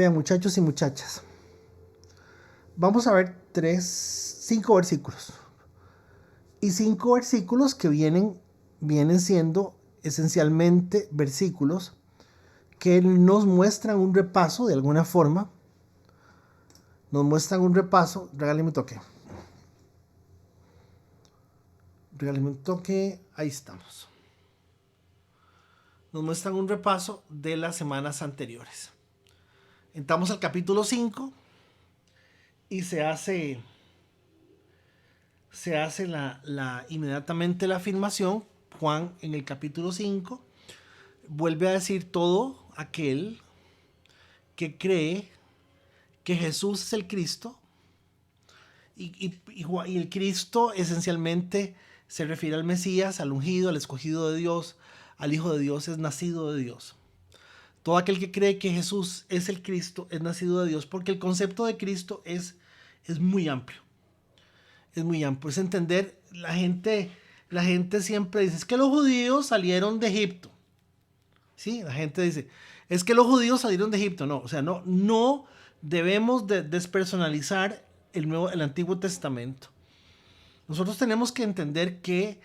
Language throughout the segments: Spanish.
Vean, muchachos y muchachas, vamos a ver 5 versículos. Y 5 versículos que vienen siendo esencialmente versículos que nos muestran un repaso de alguna forma. Nos muestran un repaso. Regálame un toque. Ahí estamos. Nos muestran un repaso de las semanas anteriores. Entramos al capítulo 5 y se hace inmediatamente la afirmación. Juan en el capítulo 5 vuelve a decir: todo aquel que cree que Jesús es el Cristo, y el Cristo esencialmente se refiere al Mesías, al ungido, al escogido de Dios, al Hijo de Dios, es nacido de Dios. Todo aquel que cree que Jesús es el Cristo es nacido de Dios, porque el concepto de Cristo es muy amplio. Es muy amplio. Es entender, la gente siempre dice: es que los judíos salieron de Egipto. ¿Sí? La gente dice: es que los judíos salieron de Egipto. No, o sea, no debemos de despersonalizar el Antiguo Testamento. Nosotros tenemos que entender que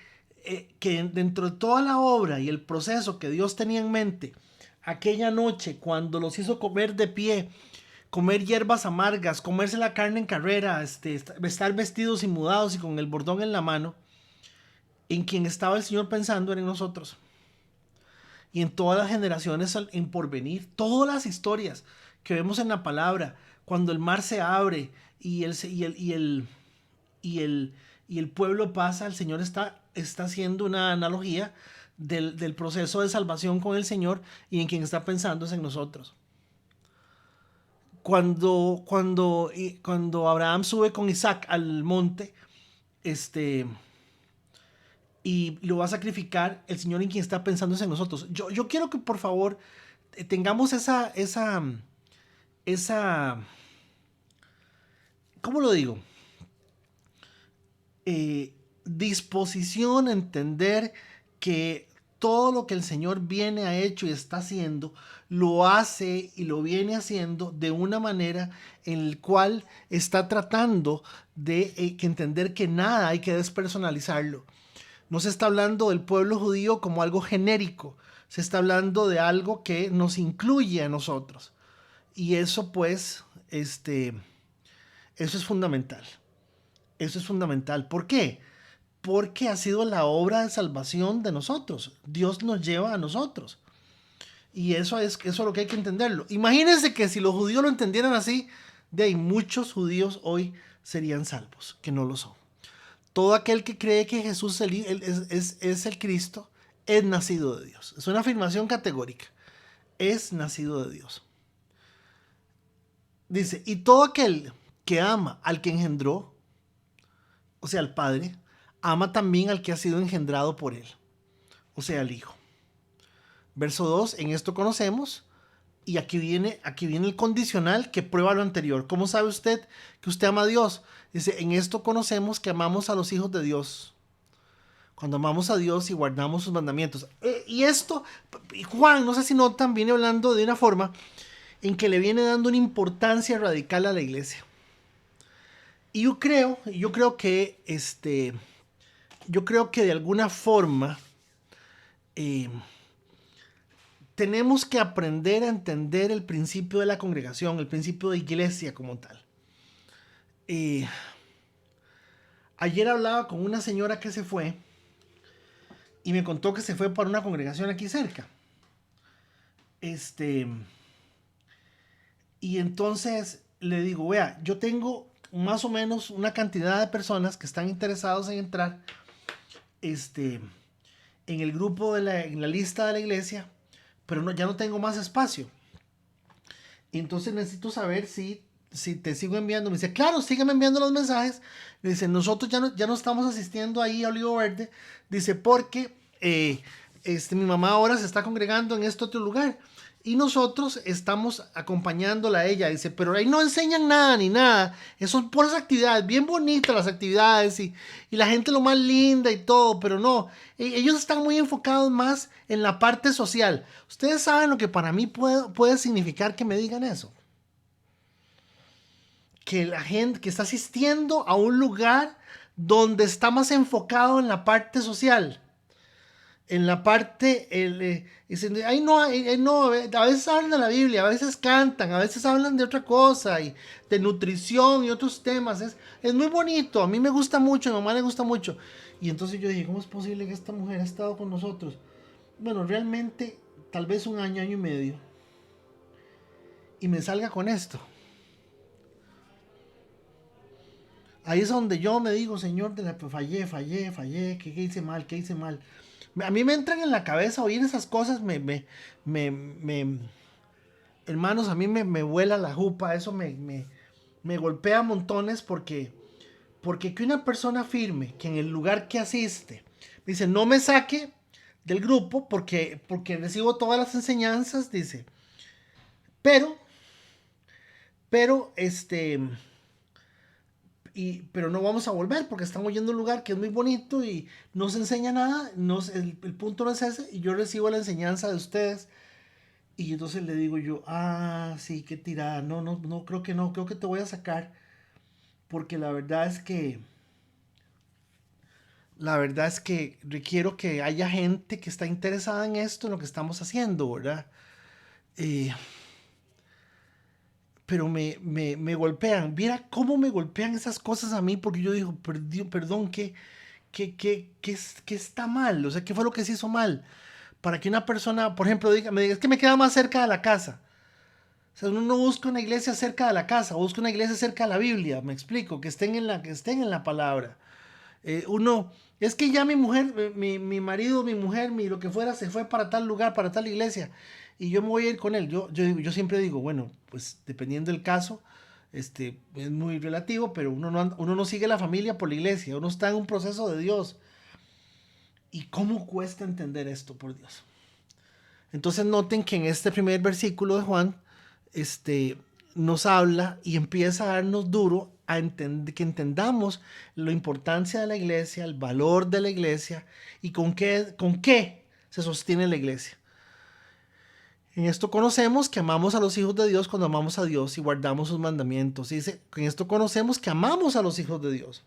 dentro de toda la obra y el proceso que Dios tenía en mente aquella noche, cuando los hizo comer de pie, comer hierbas amargas, comerse la carne en carrera, estar vestidos y mudados y con el bordón en la mano, en quien estaba el Señor pensando era en nosotros. Y en todas las generaciones en porvenir, todas las historias que vemos en la palabra, cuando el mar se abre y el pueblo pasa, el Señor está haciendo una analogía del proceso de salvación con el Señor, y en quien está pensando es en nosotros. Cuando Abraham sube con Isaac al monte, y lo va a sacrificar, el Señor en quien está pensando es en nosotros. Yo quiero que por favor tengamos esa ¿cómo lo digo? Disposición a entender que todo lo que el Señor ha hecho y está haciendo, lo hace y lo viene haciendo de una manera en la cual está tratando de entender que nada hay que despersonalizarlo. No se está hablando del pueblo judío como algo genérico, se está hablando de algo que nos incluye a nosotros. Y eso pues, eso es fundamental. Eso es fundamental. ¿Por qué? Porque ha sido la obra de salvación de nosotros. Dios nos lleva a nosotros. Y eso es lo que hay que entenderlo. Imagínense que si los judíos lo entendieran así, de ahí muchos judíos hoy serían salvos, que no lo son. Todo aquel que cree que Jesús es el Cristo es nacido de Dios. Es una afirmación categórica. Es nacido de Dios. Dice: y todo aquel que ama al que engendró, o sea, al Padre, ama también al que ha sido engendrado por él, o sea, al Hijo. Verso 2, en esto conocemos, y aquí viene el condicional que prueba lo anterior. ¿Cómo sabe usted que usted ama a Dios? Dice: en esto conocemos que amamos a los hijos de Dios, cuando amamos a Dios y guardamos sus mandamientos. Y esto, Juan, no sé si notan, viene hablando de una forma en que le viene dando una importancia radical a la iglesia. Y yo creo que de alguna forma tenemos que aprender a entender el principio de la congregación, el principio de iglesia como tal. Ayer hablaba con una señora que se fue y me contó que se fue para una congregación aquí cerca. Y entonces le digo: vea, yo tengo más o menos una cantidad de personas que están interesados en entrar en el grupo, en la lista de la iglesia, pero ya no tengo más espacio. Y entonces necesito saber si te sigo enviando. Me dice: claro, sígueme enviando los mensajes. Me dice: nosotros ya no estamos asistiendo ahí a Olivo Verde. Dice: porque mi mamá ahora se está congregando en este otro lugar y nosotros estamos acompañándola a ella. Dice: pero ahí no enseñan nada ni nada. Son puras actividades, bien bonitas las actividades y la gente lo más linda y todo, pero no. Ellos están muy enfocados más en la parte social. Ustedes saben lo que para mí puede significar que me digan eso. que la gente que está asistiendo a un lugar donde está más enfocado en la parte social, en la parte, ahí no, no, a veces hablan de la Biblia, a veces cantan, a veces hablan de otra cosa, y de nutrición y otros temas. Es muy bonito, a mí me gusta mucho, a mi mamá le gusta mucho. Y entonces yo dije, ¿cómo es posible que esta mujer ha estado con nosotros? Bueno, realmente, tal vez un año, año y medio, y me salga con esto. Ahí es donde yo me digo, Señor, fallé, ¿qué hice mal? ¿Qué hice mal? A mí me entran en la cabeza oír esas cosas, hermanos, a mí me vuela la jupa, eso me golpea montones porque que una persona firme, que en el lugar que asiste, dice, no me saque del grupo porque recibo todas las enseñanzas, dice, pero, pero, pero no vamos a volver porque estamos yendo a un lugar que es muy bonito y no se enseña nada, el punto no es ese, y yo recibo la enseñanza de ustedes. Y entonces le digo yo, sí, qué tirada, no, creo que no, creo que te voy a sacar, porque la verdad es que requiero que haya gente que está interesada en esto, en lo que estamos haciendo, ¿verdad? Eh, pero me golpean, mira cómo me golpean esas cosas a mí, porque yo digo, perdón, ¿qué está mal? O sea, ¿qué fue lo que se hizo mal? Para que una persona, por ejemplo, me diga, es que me queda más cerca de la casa. O sea, uno no busca una iglesia cerca de la casa, busca una iglesia cerca de la Biblia, me explico, que estén en la palabra. Es que ya mi mujer, mi marido, mi mujer, lo que fuera, se fue para tal lugar, para tal iglesia, y yo me voy a ir con él. Yo siempre digo, bueno, pues dependiendo del caso, es muy relativo, pero uno no sigue la familia por la iglesia, uno está en un proceso de Dios. ¿Y cómo cuesta entender esto, por Dios? Entonces noten que en este primer versículo de Juan, este, nos habla y empieza a darnos duro que entendamos la importancia de la iglesia, el valor de la iglesia y con qué se sostiene la iglesia. En esto conocemos que amamos a los hijos de Dios cuando amamos a Dios y guardamos sus mandamientos. Dice, en esto conocemos que amamos a los hijos de Dios.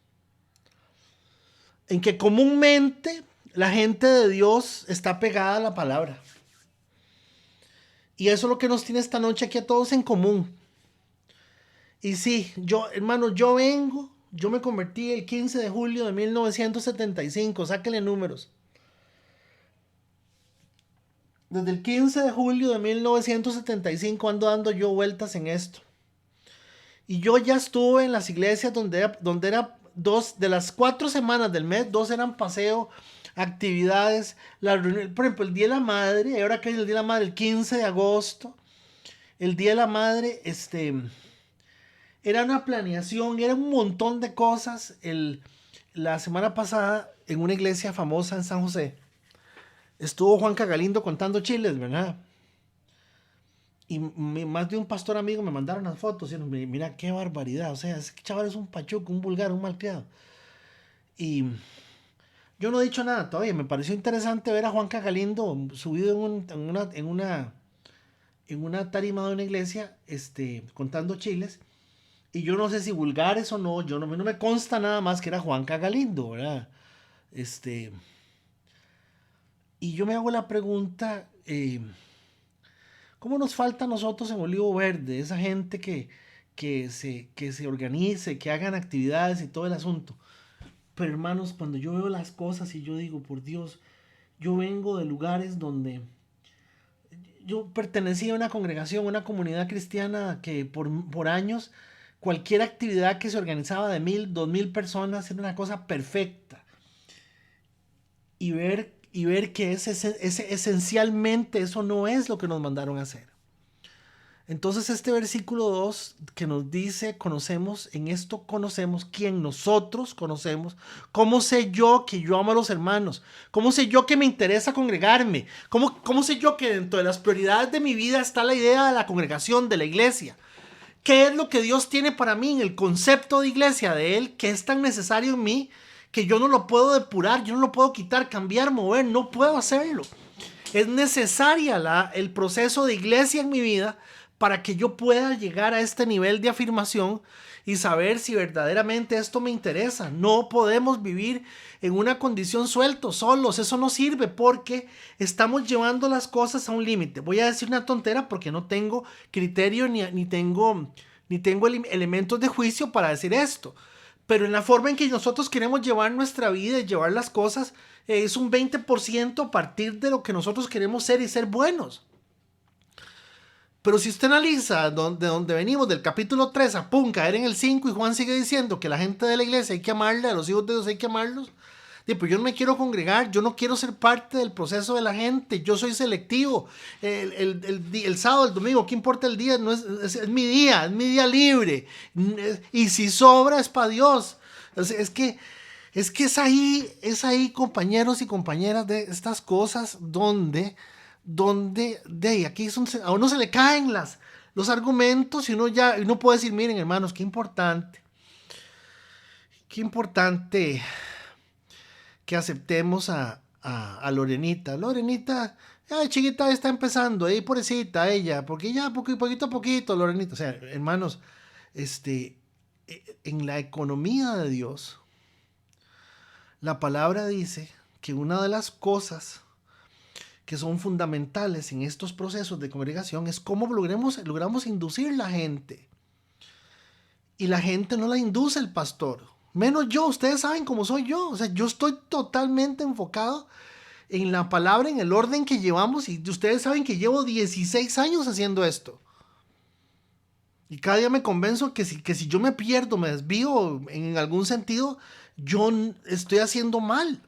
En que comúnmente la gente de Dios está pegada a la palabra. Y eso es lo que nos tiene esta noche aquí a todos en común. Y sí, hermano, yo me convertí el 15 de julio de 1975, sáquenle números. Desde el 15 de julio de 1975 ando dando yo vueltas en esto. Y yo ya estuve en las iglesias donde era de las 4 semanas del mes, 2 eran paseo, actividades, por ejemplo, el Día de la Madre, ahora que es el Día de la Madre, el 15 de agosto, el Día de la Madre, era una planeación, era un montón de cosas. La semana pasada, en una iglesia famosa en San José, estuvo Juan Cagalindo contando chiles, ¿verdad? Y más de un pastor amigo me mandaron las fotos y mira qué barbaridad, o sea, ese chaval es un pachuco, un vulgar, un malcriado. Y yo no he dicho nada todavía, me pareció interesante ver a Juan Cagalindo subido en una tarima de una iglesia, contando chiles. Y yo no sé si vulgares o no, no me consta nada más que era Juan Cagalindo, ¿verdad? Y yo me hago la pregunta, ¿cómo nos falta a nosotros en Olivo Verde? Esa gente que se organice, que hagan actividades y todo el asunto. Pero hermanos, cuando yo veo las cosas y yo digo, por Dios, yo vengo de lugares donde yo pertenecía a una congregación, una comunidad cristiana que por años cualquier actividad que se organizaba de 1,000, 2,000 personas era una cosa perfecta. Y ver que esencialmente eso no es lo que nos mandaron a hacer. Entonces este versículo 2 que nos dice, en esto conocemos quién nosotros conocemos. ¿Cómo sé yo que yo amo a los hermanos? ¿Cómo sé yo que me interesa congregarme? ¿Cómo sé yo que dentro de las prioridades de mi vida está la idea de la congregación, de la iglesia? ¿Qué es lo que Dios tiene para mí en el concepto de iglesia de Él que es tan necesario en mí que yo no lo puedo depurar, yo no lo puedo quitar, cambiar, mover, no puedo hacerlo? Es necesaria el proceso de iglesia en mi vida para que yo pueda llegar a este nivel de afirmación y saber si verdaderamente esto me interesa. No podemos vivir en una condición sueltos, solos. Eso no sirve porque estamos llevando las cosas a un límite. Voy a decir una tontera porque no tengo criterio ni tengo elementos de juicio para decir esto. Pero en la forma en que nosotros queremos llevar nuestra vida y llevar las cosas, es un 20% a partir de lo que nosotros queremos ser y ser buenos. Pero si usted analiza de donde venimos, del capítulo 3 a pum, caer en el 5, y Juan sigue diciendo que la gente de la iglesia hay que amarla, a los hijos de Dios hay que amarlos, pues yo no me quiero congregar, yo no quiero ser parte del proceso de la gente, yo soy selectivo. El sábado, el domingo, ¿qué importa el día? No es mi día libre. Y si sobra es para Dios. Es que es ahí, compañeros y compañeras, de estas cosas donde aquí a uno se le caen los argumentos y uno puede decir, miren hermanos, qué importante que aceptemos a Lorenita. Ay, chiquita, está empezando, ahí pobrecita ella, porque ya poquito a poquito, Lorenita. O sea, hermanos, en la economía de Dios, la palabra dice que una de las cosas que son fundamentales en estos procesos de congregación es cómo logramos inducir la gente. Y la gente no la induce el pastor. Menos yo, ustedes saben cómo soy yo. O sea, yo estoy totalmente enfocado en la palabra, en el orden que llevamos. Y ustedes saben que llevo 16 años haciendo esto. Y cada día me convenzo que si yo me pierdo, me desvío en algún sentido, yo estoy haciendo mal.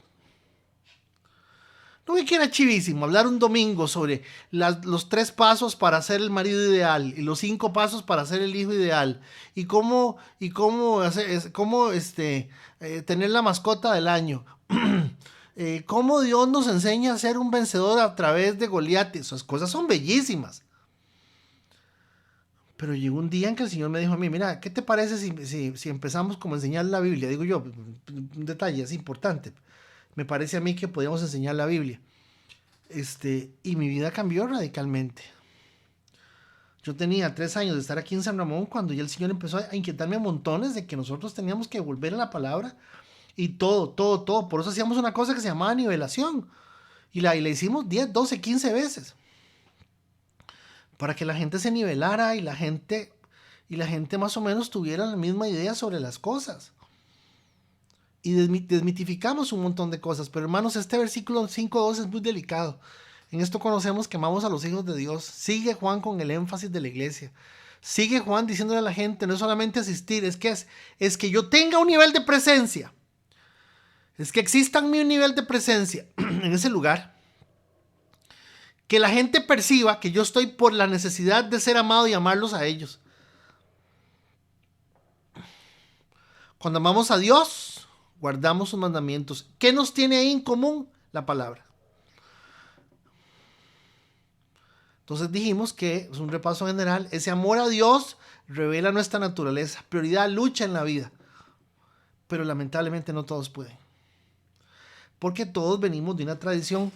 No me quiera chivísimo hablar un domingo sobre los 3 pasos para ser el marido ideal y los 5 pasos para ser el hijo ideal y cómo tener la mascota del año. Cómo Dios nos enseña a ser un vencedor a través de Goliat. Esas cosas son bellísimas. Pero llegó un día en que el Señor me dijo a mí, mira, ¿qué te parece si empezamos como a enseñar la Biblia? Digo yo, un detalle, es importante. Me parece a mí que podíamos enseñar la Biblia. Y mi vida cambió radicalmente. Yo tenía 3 años de estar aquí en San Ramón cuando ya el Señor empezó a inquietarme montones de que nosotros teníamos que volver a la palabra y todo. Por eso hacíamos una cosa que se llamaba nivelación. Y la hicimos 10, 12, 15 veces. Para que la gente se nivelara y la gente más o menos tuviera la misma idea sobre las cosas. Y desmitificamos un montón de cosas. Pero hermanos, este versículo 5.2 es muy delicado. En esto conocemos que amamos a los hijos de Dios. Sigue Juan con el énfasis de la iglesia. Sigue Juan diciéndole a la gente, no es solamente asistir, es que yo tenga un nivel de presencia. Es que exista un nivel de presencia en ese lugar. Que la gente perciba que yo estoy por la necesidad de ser amado y amarlos a ellos. Cuando amamos a Dios, guardamos sus mandamientos. ¿Qué nos tiene ahí en común? La palabra. Entonces dijimos que, es un repaso general, ese amor a Dios revela nuestra naturaleza. Prioridad, lucha en la vida. Pero lamentablemente no todos pueden. Porque todos venimos de una tradición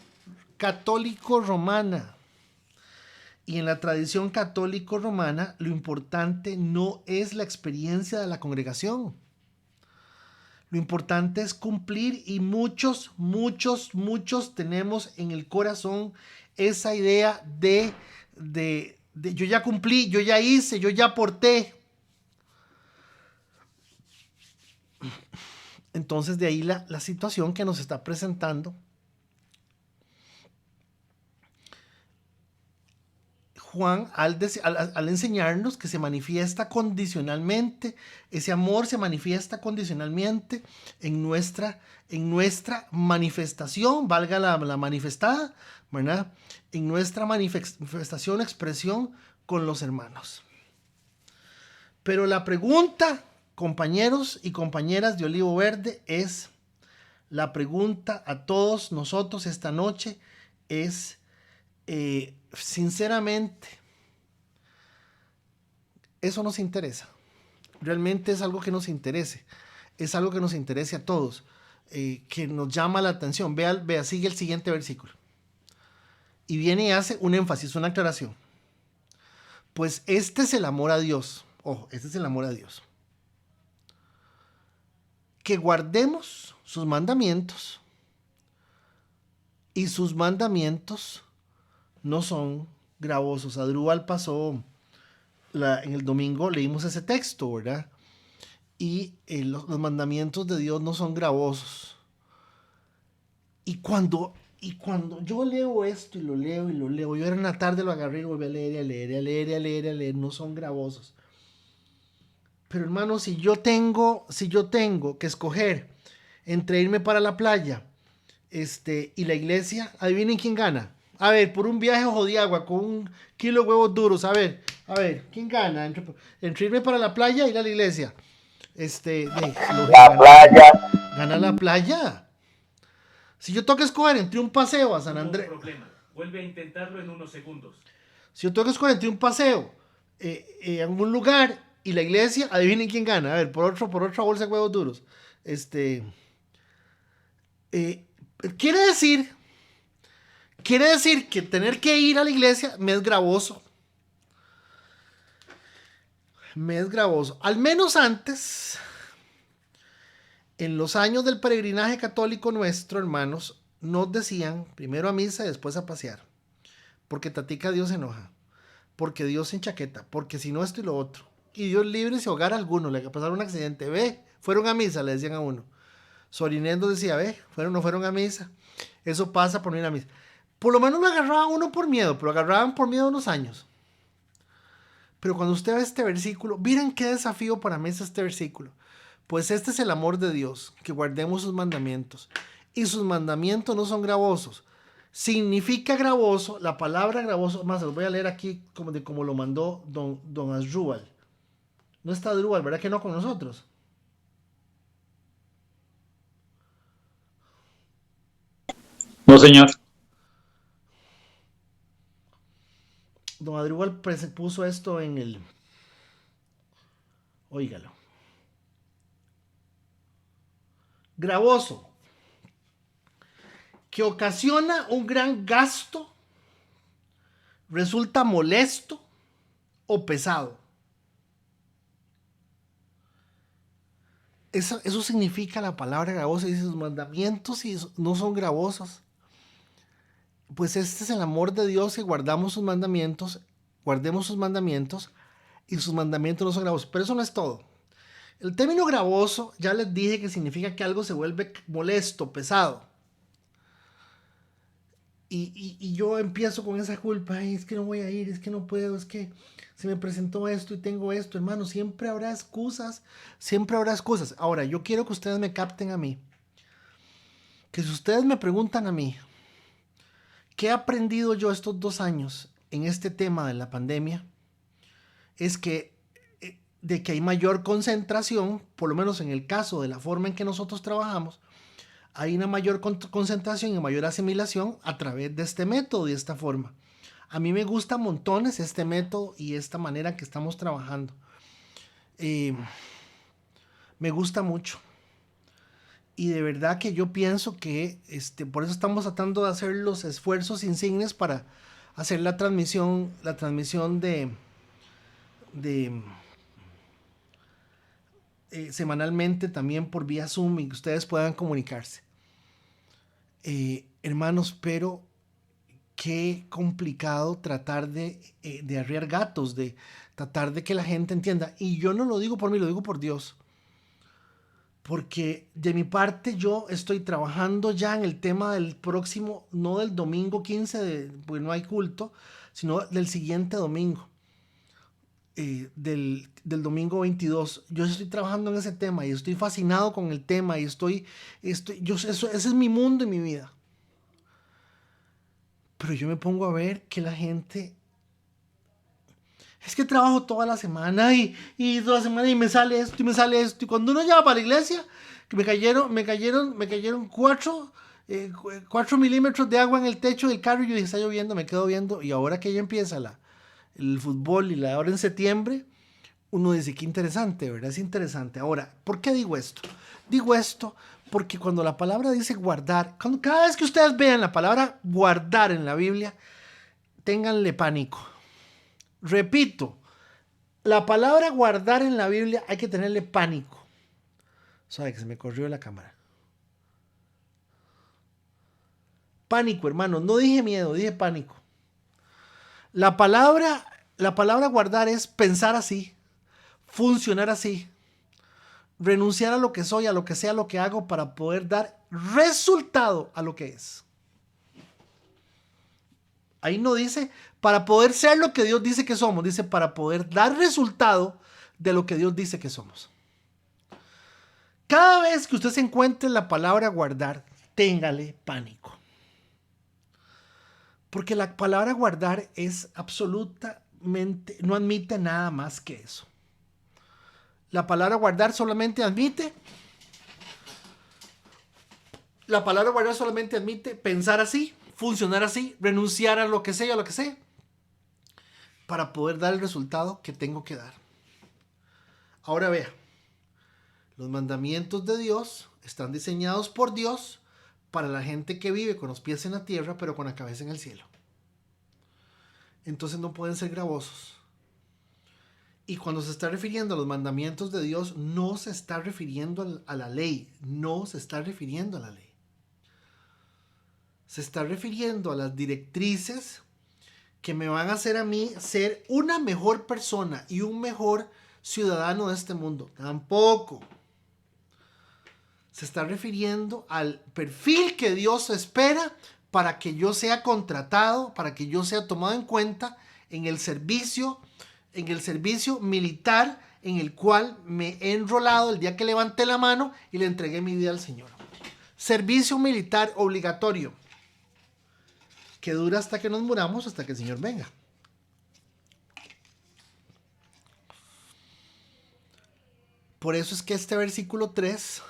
católico-romana. Y en la tradición católico-romana, lo importante no es la experiencia de la congregación. Lo importante es cumplir, y muchos tenemos en el corazón esa idea de yo ya cumplí, yo ya hice, yo ya aporté. Entonces de ahí la situación que nos está presentando Juan al enseñarnos que se manifiesta condicionalmente. Ese amor se manifiesta condicionalmente en nuestra manifestación, valga la manifestada, ¿verdad? En nuestra manifestación, expresión con los hermanos. Pero la pregunta, compañeros y compañeras de Olivo Verde, la pregunta a todos nosotros esta noche es, sinceramente, eso nos interesa. Realmente es algo que nos interese. Es algo que nos interese a todos, que nos llama la atención. Vea, sigue el siguiente versículo. Y viene y hace un énfasis, una aclaración. Pues este es el amor a Dios. Ojo, este es el amor a Dios. Que guardemos sus mandamientos, y sus mandamientos no son gravosos. Adrúbal pasó en el domingo, leímos ese texto, ¿verdad? Y los mandamientos de Dios no son gravosos. Y cuando yo leo esto y lo leo, yo era en la tarde lo agarré y volví a leer, no son gravosos. Pero hermano, si yo tengo que escoger entre irme para la playa y la iglesia, adivinen quién gana. A ver, por un viaje ojo de agua con 1 kilo de huevos duros, a ver, ¿quién gana? Entre irme para la playa y ir a la iglesia. La playa. Gana la playa. Si yo tengo que escoger entre un paseo a San Andrés. Vuelve a intentarlo en unos segundos. Si yo tengo que escoger entre un paseo en un lugar y la iglesia, adivinen quién gana. A ver, por otra bolsa de huevos duros. Quiere decir que tener que ir a la iglesia me es gravoso. Al menos antes, en los años del peregrinaje católico nuestro, hermanos, nos decían primero a misa y después a pasear. Porque tatica Dios se enoja. Porque Dios se enchaqueta. Porque si no esto y lo otro. Y Dios libre si hogar a alguno le pasara un accidente. Ve, fueron a misa, le decían a uno. Sorinendo decía, ve, no fueron a misa. Eso pasa por no ir a misa. Por lo menos lo agarraban uno por miedo, pero agarraban por miedo unos años. Pero cuando usted ve este versículo, miren qué desafío para mí es este versículo. Pues este es el amor de Dios, que guardemos sus mandamientos. Y sus mandamientos no son gravosos. Significa gravoso, la palabra gravoso, más se los voy a leer aquí como lo mandó don Asdrúbal. No está Asdrúbal, ¿verdad que no con nosotros? No, señor. Don Asdrúbal puso esto en el... Óigalo. Gravoso. Que ocasiona un gran gasto, resulta molesto o pesado. Eso significa la palabra gravosa. Dice, sus mandamientos no son gravosos. Pues este es el amor de Dios, que guardemos sus mandamientos y sus mandamientos no son gravosos. Pero eso no es todo. El término gravoso, ya les dije que significa que algo se vuelve molesto, pesado. Y yo empiezo con esa culpa. Ay, es que no voy a ir, es que no puedo, es que se me presentó esto y tengo esto. Hermano, siempre habrá excusas. Ahora, yo quiero que ustedes me capten a mí. Que si ustedes me preguntan a mí, ¿qué he aprendido yo estos 2 años en este tema de la pandemia? Es que de que hay mayor concentración, por lo menos en el caso de la forma en que nosotros trabajamos, hay una mayor concentración y mayor asimilación a través de este método y de esta forma. A mí me gusta montones este método y esta manera que estamos trabajando. Me gusta mucho. Y de verdad que yo pienso que por eso estamos tratando de hacer los esfuerzos insignes para hacer la transmisión semanalmente también por vía Zoom y que ustedes puedan comunicarse. Hermanos, pero qué complicado tratar de arriar gatos, de tratar de que la gente entienda. Y yo no lo digo por mí, lo digo por Dios. Porque de mi parte yo estoy trabajando ya en el tema del próximo, no del domingo 15, pues no hay culto, sino del siguiente domingo. Del domingo 22. Yo estoy trabajando en ese tema y estoy fascinado con el tema y ese es mi mundo y mi vida. Pero yo me pongo a ver que la gente, es que trabajo toda la semana y toda la semana y me sale esto y cuando uno lleva para la iglesia, que me cayeron 4 milímetros de agua en el techo del carro y yo dije, está lloviendo, me quedo viendo. Y ahora que ya empieza el fútbol y la hora en septiembre, uno dice, qué interesante, ¿verdad? Es interesante. Ahora, ¿por qué digo esto? Digo esto porque cuando la palabra dice guardar, cada vez que ustedes vean la palabra guardar en la Biblia, ténganle pánico. Repito, la palabra guardar en la Biblia hay que tenerle pánico. Sabe que se me corrió la cámara. Pánico, hermano. No dije miedo, dije pánico. La palabra guardar es pensar así, funcionar así, renunciar a lo que soy, a lo que sea lo que hago para poder dar resultado a lo que es. Ahí no dice para poder ser lo que Dios dice que somos, dice para poder dar resultado de lo que Dios dice que somos. Cada vez que usted se encuentre la palabra guardar, téngale pánico. Porque la palabra guardar es absolutamente, no admite nada más que eso. La palabra guardar solamente admite pensar así, funcionar así, renunciar a lo que sea, para poder dar el resultado que tengo que dar. Ahora vea, los mandamientos de Dios están diseñados por Dios para la gente que vive con los pies en la tierra, pero con la cabeza en el cielo. Entonces no pueden ser gravosos. Y cuando se está refiriendo a los mandamientos de Dios, no se está refiriendo a la ley. No se está refiriendo a la ley. Se está refiriendo a las directrices que me van a hacer a mí ser una mejor persona y un mejor ciudadano de este mundo. Tampoco. Se está refiriendo al perfil que Dios espera para que yo sea contratado, para que yo sea tomado en cuenta en el servicio militar en el cual me he enrolado el día que levanté la mano y le entregué mi vida al Señor. Servicio militar obligatorio que dura hasta que nos muramos, hasta que el Señor venga. Por eso es que este versículo 3,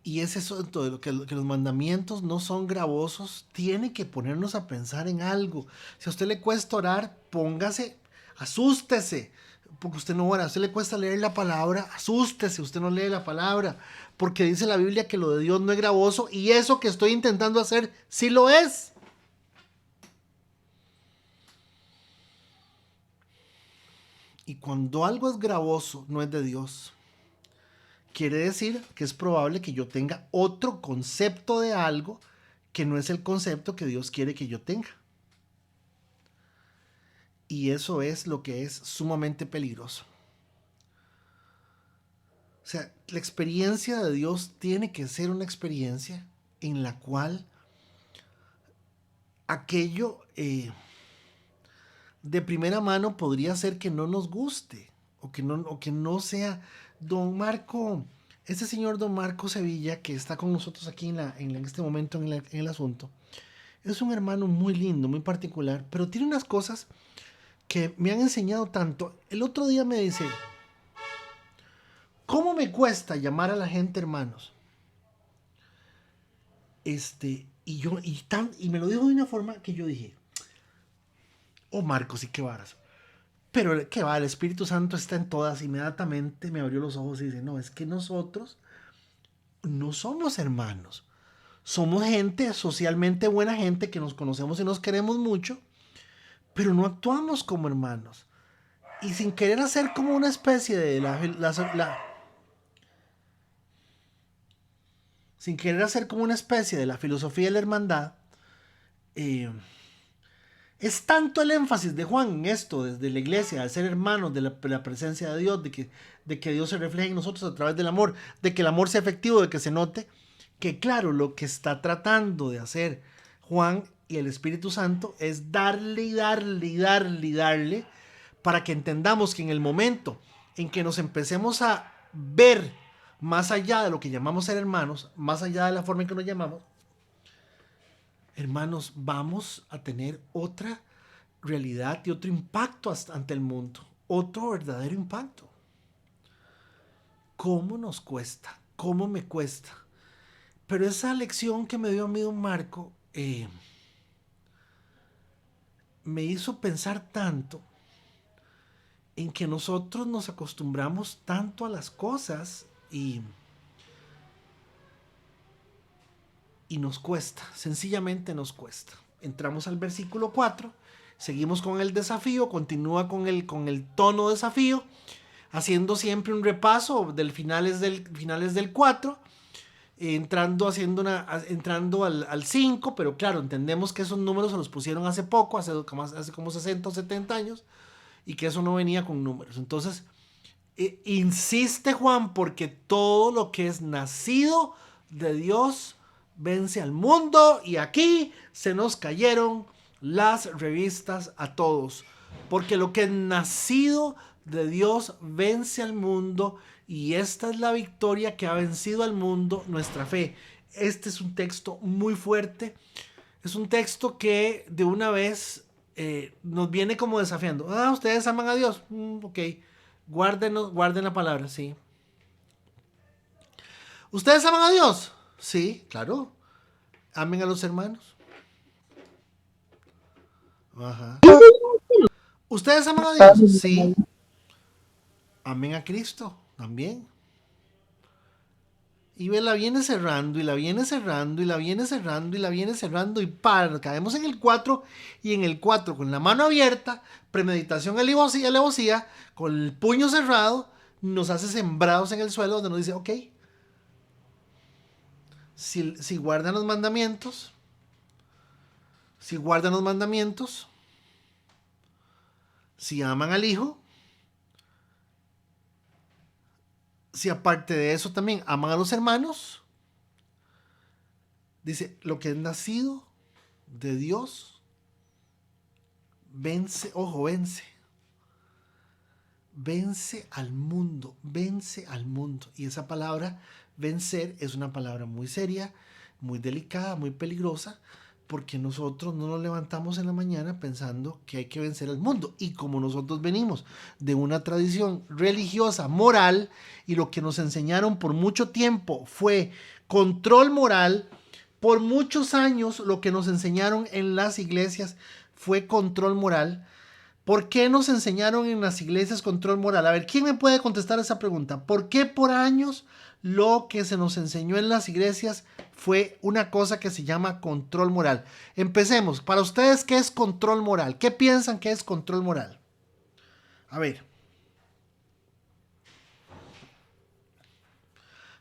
y es eso de lo que los mandamientos no son gravosos, tiene que ponernos a pensar en algo. Si a usted le cuesta orar, póngase, asústese, porque usted no ora. A usted le cuesta leer la palabra, asústese, usted no lee la palabra, porque dice la Biblia que lo de Dios no es gravoso, y eso que estoy intentando hacer sí lo es. Y cuando algo es gravoso, no es de Dios, quiere decir que es probable que yo tenga otro concepto de algo que no es el concepto que Dios quiere que yo tenga. Y eso es lo que es sumamente peligroso. O sea, la experiencia de Dios tiene que ser una experiencia en la cual aquello de primera mano podría ser que no nos guste o que no sea don Marco, este señor don Marco Sevilla que está con nosotros aquí en este momento en el asunto. Es un hermano muy lindo, muy particular, pero tiene unas cosas que me han enseñado tanto. El otro día me dice, ¿cómo me cuesta llamar a la gente hermanos? Y me lo dijo de una forma que yo dije, oh Marcos, sí, qué varas. Pero qué va, el Espíritu Santo está en todas. Inmediatamente me abrió los ojos y dice, no, es que nosotros no somos hermanos. Somos gente, socialmente buena gente, que nos conocemos y nos queremos mucho, pero no actuamos como hermanos. Y sin querer hacer como una especie de sin querer hacer como una especie de la filosofía de la hermandad, es tanto el énfasis de Juan en esto, desde la iglesia, de ser hermanos, de la presencia de Dios, de que Dios se refleje en nosotros a través del amor, de que el amor sea efectivo, de que se note, que claro, lo que está tratando de hacer Juan y el Espíritu Santo es darle para que entendamos que en el momento en que nos empecemos a ver más allá de lo que llamamos ser hermanos, más allá de la forma en que nos llamamos, hermanos, vamos a tener otra realidad y otro impacto ante el mundo, otro verdadero impacto. ¿Cómo nos cuesta? ¿Cómo me cuesta? Pero esa lección que me dio a mí don Marco me hizo pensar tanto en que nosotros nos acostumbramos tanto a las cosas y nos cuesta, sencillamente nos cuesta. Entramos al versículo 4 seguimos con el desafío, continúa con el tono desafío, haciendo siempre un repaso del finales del 4, entrando al 5, pero claro, entendemos que esos números se los pusieron hace poco, hace como 60 o 70 años, y que eso no venía con números. Entonces, insiste Juan, porque todo lo que es nacido de Dios vence al mundo, y aquí se nos cayeron las revistas a todos, porque lo que es nacido de Dios vence al mundo, y esta es la victoria que ha vencido al mundo, nuestra fe. Este es un texto muy fuerte, es un texto que de una vez nos viene como desafiando. Ustedes aman a Dios, ok, guarden la palabra, sí. ¿Ustedes aman a Dios? Sí, claro. Amen a los hermanos. Ajá. ¿Ustedes aman a Dios? Sí. Amen a Cristo también. Y la viene cerrando, y la viene cerrando, y la viene cerrando, y la viene cerrando, y caemos en el 4, y en el 4, con la mano abierta, premeditación, alevosía, con el puño cerrado, nos hace sembrados en el suelo, donde nos dice, ok, si guardan los mandamientos, si aman al Hijo, si aparte de eso también aman a los hermanos, dice, lo que es nacido de Dios vence al mundo. Y esa palabra vencer es una palabra muy seria, muy delicada, muy peligrosa, porque nosotros no nos levantamos en la mañana pensando que hay que vencer al mundo. Y como nosotros venimos de una tradición religiosa, moral, y lo que nos enseñaron por mucho tiempo fue control moral, por muchos años lo que nos enseñaron en las iglesias fue control moral. ¿Por qué nos enseñaron en las iglesias control moral? A ver, ¿quién me puede contestar esa pregunta? ¿Por qué por años lo que se nos enseñó en las iglesias fue una cosa que se llama control moral? Empecemos. Para ustedes, ¿qué es control moral? ¿Qué piensan que es control moral? A ver.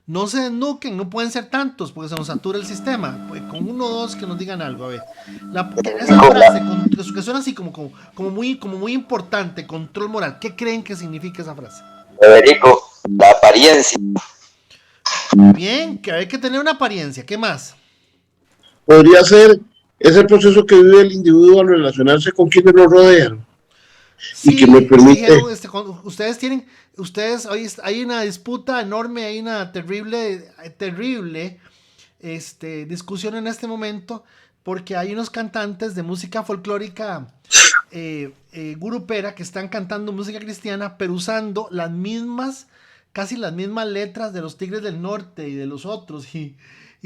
No se desnuquen, no pueden ser tantos porque se nos satura el sistema. Pues con uno o dos que nos digan algo, a ver. Esa frase que suena así como muy importante, control moral. ¿Qué creen que significa esa frase? Federico, la apariencia. Bien, que hay que tener una apariencia. ¿Qué más? Podría ser ese proceso que vive el individuo al relacionarse con quienes lo rodean. Sí, y que me permite... dijeron, ustedes, hoy hay una disputa enorme, hay una terrible discusión en este momento, porque hay unos cantantes de música folclórica gurupera que están cantando música cristiana, pero usando casi las mismas letras de los Tigres del Norte y de los otros, y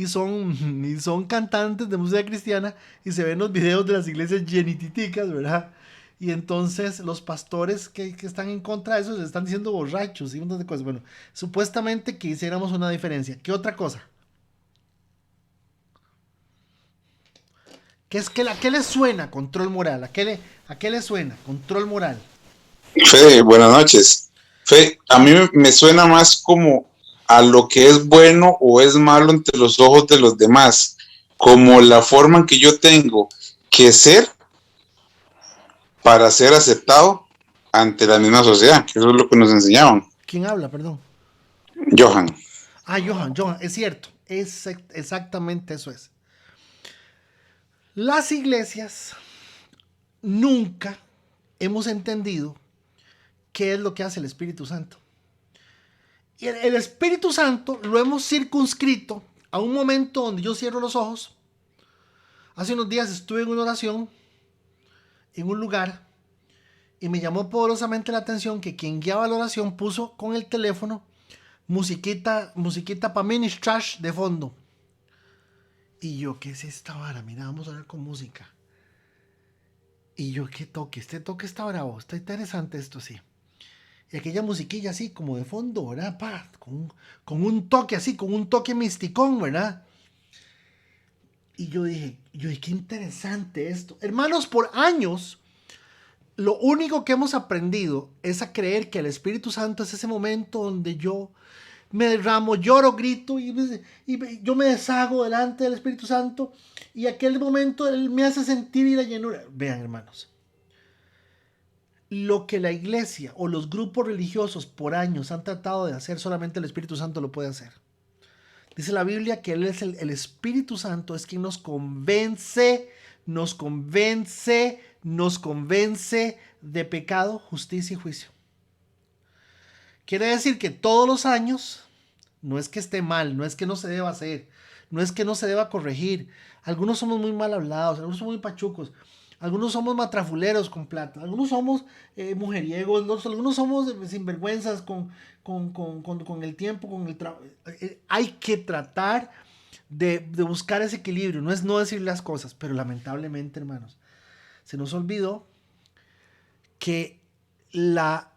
son cantantes de música cristiana, y se ven los videos de las iglesias llenititicas, ¿verdad? Y entonces los pastores que están en contra de eso se están diciendo borrachos y un montón de cosas. Bueno, supuestamente que hiciéramos una diferencia. ¿Qué otra cosa? ¿A qué le suena control moral? ¿A qué le suena control moral? Fede, buenas noches. Fede, a mí me suena más como a lo que es bueno o es malo ante los ojos de los demás, como la forma en que yo tengo que ser para ser aceptado ante la misma sociedad, que eso es lo que nos enseñaban. ¿Quién habla, perdón? Johan. Johan, es cierto, exactamente eso es. Las iglesias nunca hemos entendido qué es lo que hace el Espíritu Santo. Y el Espíritu Santo lo hemos circunscrito a un momento donde yo cierro los ojos. Hace unos días estuve en una oración en un lugar y me llamó poderosamente la atención que quien guiaba la oración puso con el teléfono musiquita para ministrar de fondo. Y yo, ¿qué es esta vara? Mira, vamos a ver con música. Y yo, ¿qué toque? Este toque está bravo, está interesante esto, sí. Y aquella musiquilla así como de fondo, ¿verdad? Con un toque así, con un toque misticón, ¿verdad? Y yo dije, qué interesante esto. Hermanos, por años lo único que hemos aprendido es a creer que el Espíritu Santo es ese momento donde yo me derramo, lloro, grito y yo me deshago delante del Espíritu Santo y aquel momento Él me hace sentir la llenura. Vean, hermanos, lo que la iglesia o los grupos religiosos por años han tratado de hacer, solamente el Espíritu Santo lo puede hacer. Dice la Biblia que Él es el Espíritu Santo, es quien nos convence de pecado, justicia y juicio. Quiere decir que todos los años, no es que esté mal, no es que no se deba hacer, no es que no se deba corregir. Algunos somos muy mal hablados, algunos somos muy pachucos, algunos somos matrafuleros con plata, algunos somos mujeriegos, algunos somos sinvergüenzas con el tiempo, con el trabajo. Hay que tratar de buscar ese equilibrio, no es no decir las cosas, pero lamentablemente, hermanos, se nos olvidó que la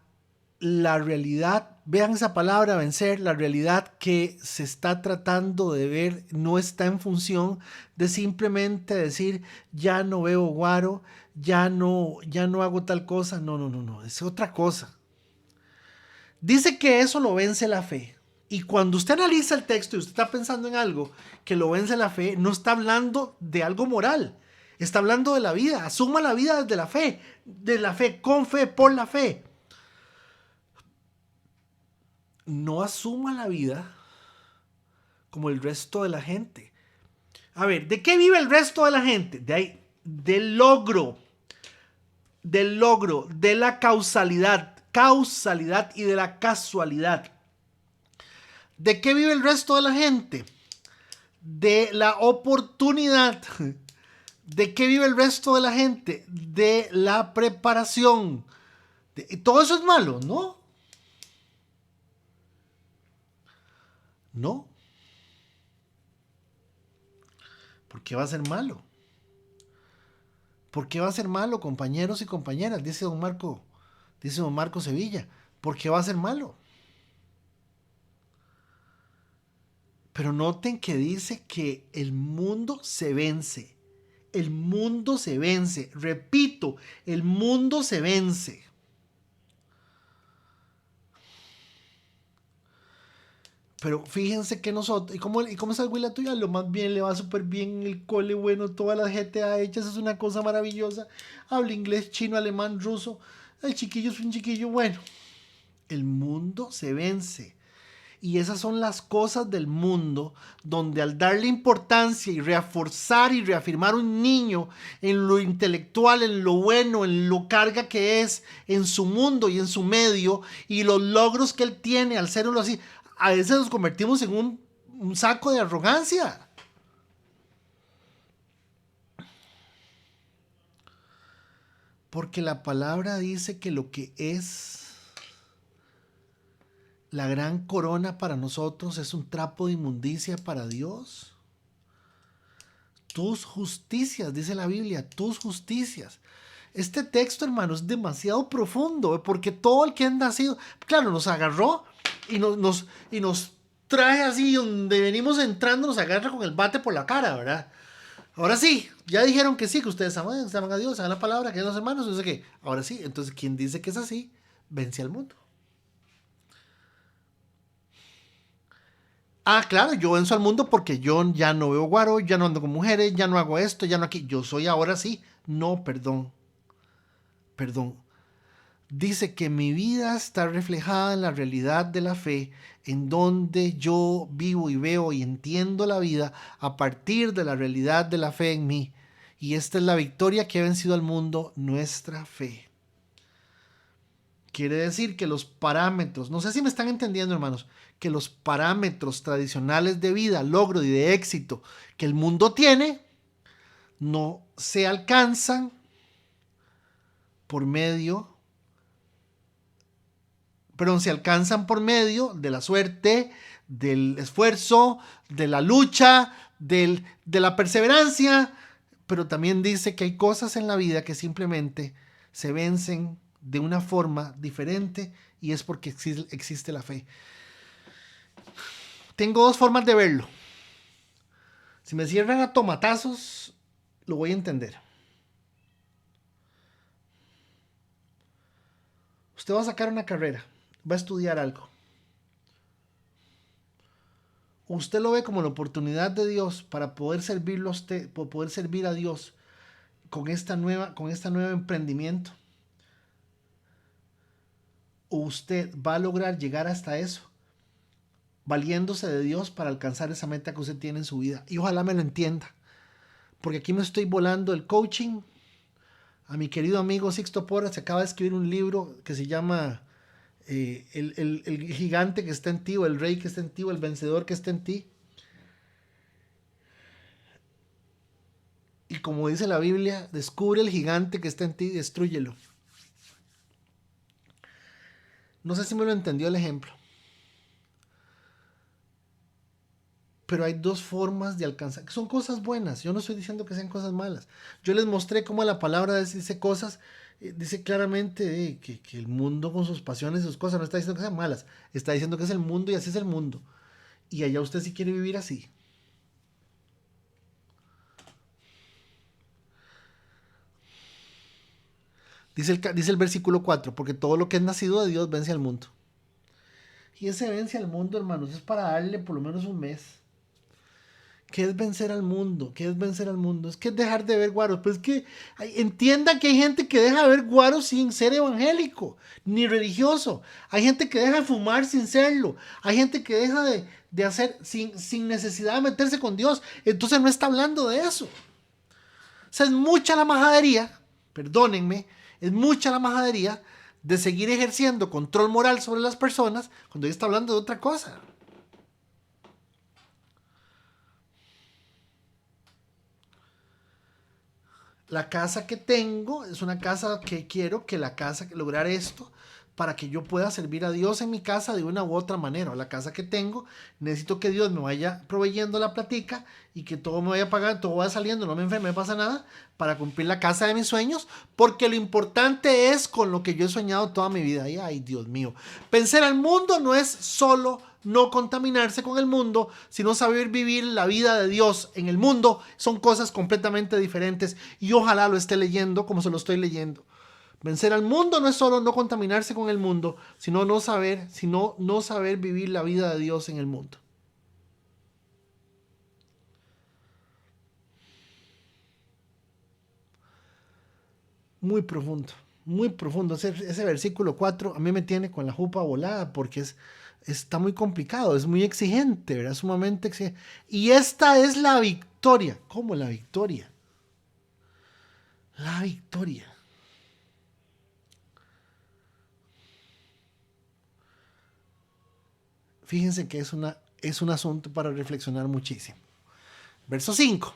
realidad, vean esa palabra, vencer, la realidad que se está tratando de ver no está en función de simplemente decir, ya no veo guaro, ya no hago tal cosa. No, es otra cosa. Dice que eso lo vence la fe. Y cuando usted analiza el texto y usted está pensando en algo que lo vence la fe, no está hablando de algo moral. Está hablando de la vida. Asuma la vida desde la fe, con fe, por la fe. No asuma la vida como el resto de la gente. A ver, ¿de qué vive el resto de la gente? Del logro, de la causalidad y de la casualidad. ¿De qué vive el resto de la gente? De la oportunidad. ¿De qué vive el resto de la gente? De la preparación. Todo eso es malo, ¿no? No. ¿Por qué va a ser malo? ¿Por qué va a ser malo, compañeros y compañeras? Dice don Marco Sevilla. ¿Por qué va a ser malo? Pero noten que dice que el mundo se vence. El mundo se vence. Repito, el mundo se vence. Pero fíjense que nosotros, ¿y cómo es algo la tuya? Lo más bien le va súper bien en el cole, bueno, todas las GTA hechas, es una cosa maravillosa. Habla inglés, chino, alemán, ruso. El chiquillo es un chiquillo bueno. El mundo se vence. Y esas son las cosas del mundo donde al darle importancia y reforzar y reafirmar un niño en lo intelectual, en lo bueno, en lo carga que es, en su mundo y en su medio y los logros que él tiene al serlo así, a veces nos convertimos en un saco de arrogancia. Porque la palabra dice que lo que es la gran corona para nosotros es un trapo de inmundicia para Dios. Tus justicias, dice la Biblia, tus justicias. Este texto, hermano, es demasiado profundo, porque todo el que ha nacido, claro, nos agarró y nos trae así, donde venimos entrando, nos agarra con el bate por la cara, ¿verdad? Ahora sí, ya dijeron que sí, que ustedes aman a Dios, aman la palabra, que son los hermanos, no sé qué. Ahora sí, entonces, quien dice que es así, vence al mundo. Ah, claro, yo venzo al mundo porque yo ya no veo guaro, ya no ando con mujeres, ya no hago esto, ya no aquí. Yo soy ahora sí. No, perdón. Dice que mi vida está reflejada en la realidad de la fe, en donde yo vivo y veo y entiendo la vida a partir de la realidad de la fe en mí. Y esta es la victoria que ha vencido al mundo, nuestra fe. Quiere decir que los parámetros, no sé si me están entendiendo, hermanos, que los parámetros tradicionales de vida, logro y de éxito que el mundo tiene, no se alcanzan por medio, se alcanzan por medio de la suerte, del esfuerzo, de la lucha, de la perseverancia, pero también dice que hay cosas en la vida que simplemente se vencen de una forma diferente y es porque existe la fe. Tengo dos formas de verlo. Si me cierran a tomatazos, lo voy a entender. Usted va a sacar una carrera, va a estudiar algo. Usted lo ve como la oportunidad de Dios para poder servirlo a usted, para poder servir a Dios con esta nueva emprendimiento. O usted va a lograr llegar hasta eso, valiéndose de Dios para alcanzar esa meta que usted tiene en su vida. Y ojalá me lo entienda, porque aquí me estoy volando el coaching. A mi querido amigo Sixto Porras se acaba de escribir un libro que se llama el gigante que está en ti, o el rey que está en ti, o el vencedor que está en ti. Y como dice la Biblia, descubre el gigante que está en ti y destrúyelo. No sé si me lo entendió el ejemplo. Pero hay dos formas de alcanzar, que son cosas buenas. Yo no estoy diciendo que sean cosas malas. Yo les mostré cómo la palabra dice cosas, dice claramente que el mundo con sus pasiones y sus cosas, no está diciendo que sean malas. Está diciendo que es el mundo y así es el mundo. Y allá usted sí quiere vivir así. Dice el versículo 4, porque todo lo que es nacido de Dios vence al mundo. Y ese vence al mundo, hermanos, es para darle por lo menos un mes. ¿Qué es vencer al mundo? ¿Qué es vencer al mundo? Es que es dejar de ver guaros. Pues es que entiendan que hay gente que deja de ver guaros sin ser evangélico, ni religioso. Hay gente que deja de fumar sin serlo. Hay gente que deja de hacer sin necesidad de meterse con Dios. Entonces no está hablando de eso. O sea, es mucha la majadería, perdónenme, es mucha la majadería de seguir ejerciendo control moral sobre las personas cuando ella está hablando de otra cosa. La casa que tengo es una casa que quiero que lograr esto para que yo pueda servir a Dios en mi casa de una u otra manera. La casa que tengo, necesito que Dios me vaya proveyendo la platica y que todo me vaya pagando, todo vaya saliendo, no me enferme, no pasa nada, para cumplir la casa de mis sueños, porque lo importante es con lo que yo he soñado toda mi vida. Y ay, Dios mío, vencer al mundo no es solo no contaminarse con el mundo, sino saber vivir la vida de Dios en el mundo. Son cosas completamente diferentes y ojalá lo esté leyendo como se lo estoy leyendo. Vencer al mundo no es solo no contaminarse con el mundo, sino no saber vivir la vida de Dios en el mundo. Muy profundo, muy profundo. Ese versículo 4 a mí me tiene con la jupa volada porque está muy complicado, es muy exigente, ¿verdad? Sumamente exigente. Y esta es la victoria. ¿Cómo la victoria? La victoria. Fíjense que es un asunto para reflexionar muchísimo. Verso 5.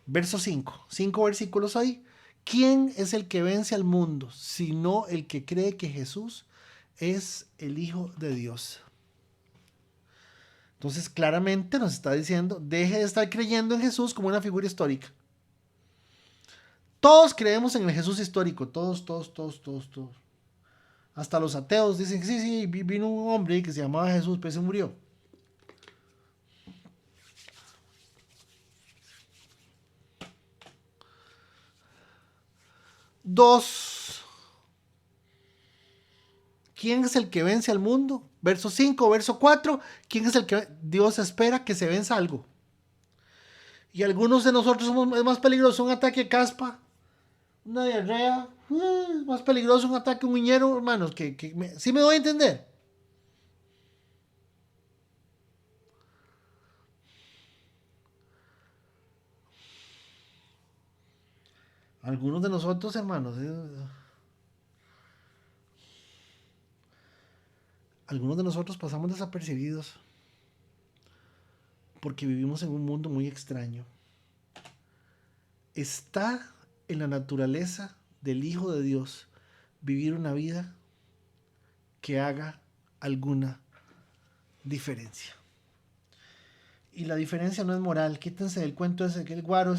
Verso 5. 5 versículos ahí. ¿Quién es el que vence al mundo, sino el que cree que Jesús es el Hijo de Dios? Entonces claramente nos está diciendo, deje de estar creyendo en Jesús como una figura histórica. Todos creemos en el Jesús histórico, todos. Hasta los ateos dicen que sí, vino un hombre que se llamaba Jesús, pero se murió. Dos. ¿Quién es el que vence al mundo? Verso 5, verso 4. ¿Quién es el que Dios espera que se venza algo? Y algunos de nosotros es más peligroso un ataque caspa, una diarrea, es más peligroso un ataque muñero, hermanos, ¿sí me doy a entender? Algunos de nosotros, hermanos, algunos de nosotros pasamos desapercibidos porque vivimos en un mundo muy extraño. Está en la naturaleza del Hijo de Dios vivir una vida que haga alguna diferencia. Y la diferencia no es moral. Quítense del cuento ese que el guaro,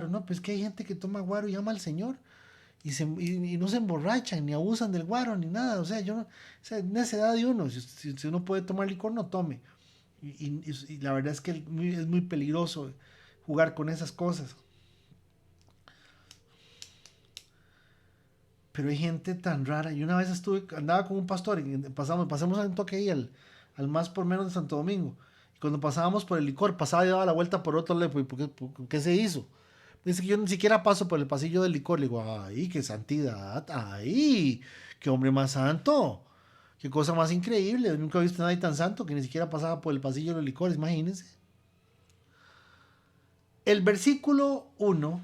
no, pues que hay gente que toma guaro y ama al Señor y no se emborrachan, ni abusan del guaro, ni nada. O sea, es necedad de uno. Si uno puede tomar licor, no tome. Y la verdad es que es muy peligroso jugar con esas cosas. Pero hay gente tan rara. Y una vez andaba con un pastor y pasamos un toque ahí al más por menos de Santo Domingo. Y cuando pasábamos por el licor, pasaba y daba la vuelta por otro lado. ¿Por qué se hizo? Dice que yo ni siquiera paso por el pasillo del licor. Le digo, ay, qué santidad, ay, qué hombre más santo, qué cosa más increíble. Yo nunca he visto a nadie tan santo que ni siquiera pasaba por el pasillo de los licores, imagínense. El versículo 1